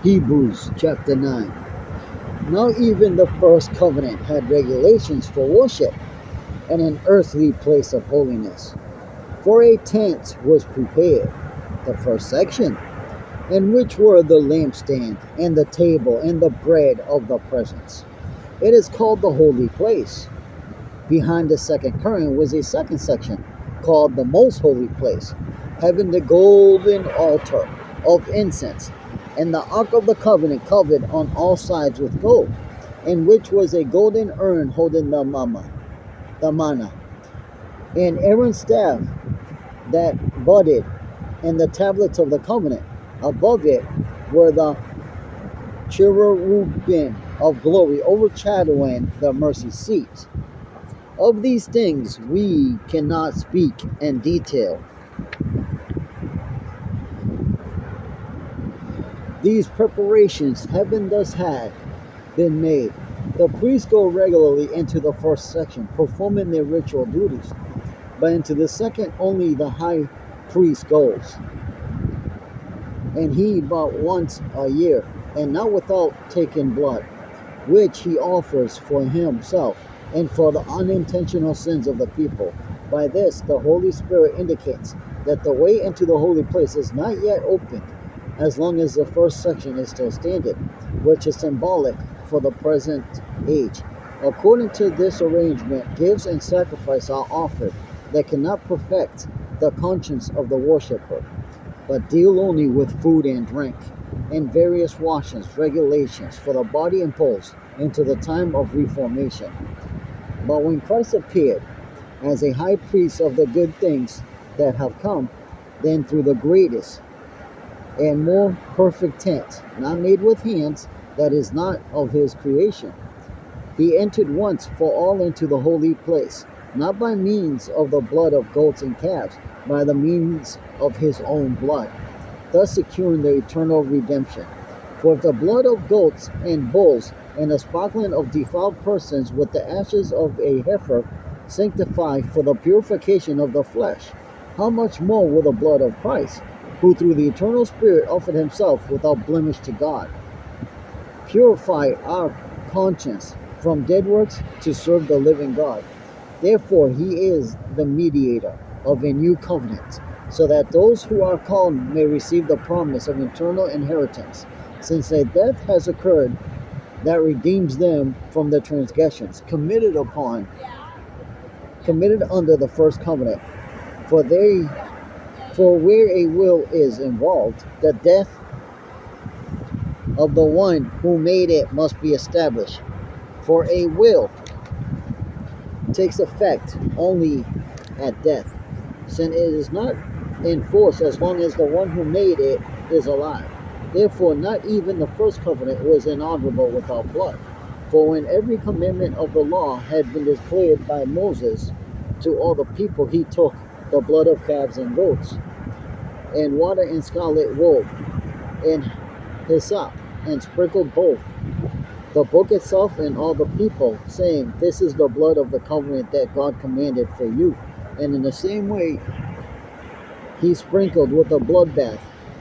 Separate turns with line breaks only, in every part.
Hebrews chapter 9. Now even the first covenant had regulations for worship and an earthly place of holiness. For a tent was prepared, the first section, in which were the lampstand and the table and the bread of the presence. It is called the holy place. Behind the second curtain was a second section called the most holy place, having the golden altar of incense, and the ark of the covenant covered on all sides with gold, in which was a golden urn holding the manna, and Aaron's staff that budded, and the tablets of the covenant. Above it were the cherubim of glory overshadowing the mercy seat. Of these things we cannot speak in detail. These preparations having thus been made, the priests go regularly into the first section, performing their ritual duties, but into the second only the high priest goes, and he but once a year, and not without taking blood, which he offers for himself and for the unintentional sins of the people. By this the Holy Spirit indicates that the way into the holy place is not yet opened, as long as the first section is still standing, which is symbolic for the present age. According to this arrangement, gifts and sacrifice are offered that cannot perfect the conscience of the worshipper, but deal only with food and drink, and various washings, regulations for the body imposed into the time of reformation. But when Christ appeared as a high priest of the good things that have come, then through the greatest and more perfect tent, not made with hands, that is not of his creation, he entered once for all into the holy place, not by means of the blood of goats and calves, by the means of his own blood, thus securing the eternal redemption. For if the blood of goats and bulls and the sprinkling of defiled persons with the ashes of a heifer sanctify for the purification of the flesh, how much more will the blood of Christ, who through the eternal Spirit offered himself without blemish to God, purify our conscience from dead works to serve the living God? Therefore he is the mediator of a new covenant, so that those who are called may receive the promise of eternal inheritance, since a death has occurred that redeems them from the transgressions committed under the first covenant. For where a will is involved, the death of the one who made it must be established. For a will takes effect only at death, since it is not in force as long as the one who made it is alive. Therefore, not even the first covenant was inaudible without blood. For when every commandment of the law had been declared by Moses to all the people, he took the blood of calves and goats, and water and scarlet wool, and hyssop, and sprinkled both the book itself and all the people, saying, "This is the blood of the covenant that God commanded for you." And in the same way he sprinkled with a blood bath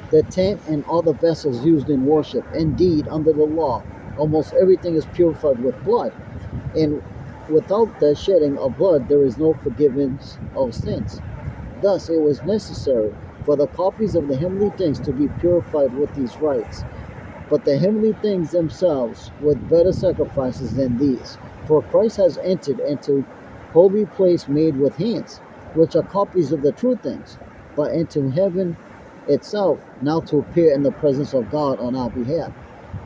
the tent and all the vessels used in worship. Indeed, under the law, almost everything is purified with blood, and without the shedding of blood there is no forgiveness of sins. Thus it was necessary for the copies of the heavenly things to be purified with these rites, but the heavenly things themselves with better sacrifices than these. For Christ has entered into holy place made with hands, which are copies of the true things, but into heaven itself, now to appear in the presence of God on our behalf.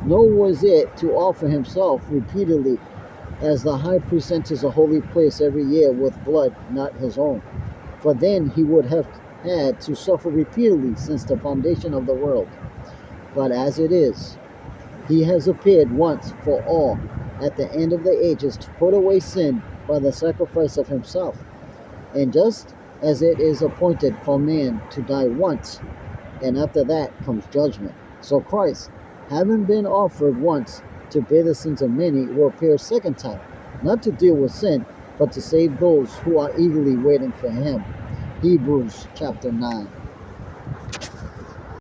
Nor was it to offer himself repeatedly, as the high priest enters a holy place every year with blood not his own, for then he would have had to suffer repeatedly since the foundation of the world. But as it is, he has appeared once for all at the end of the ages to put away sin by the sacrifice of himself. And just as it is appointed for man to die once, and after that comes judgment, so Christ, having been offered once to bear the sins of many, will appear a second time, not to deal with sin, but to save those who are eagerly waiting for him. Hebrews chapter 9.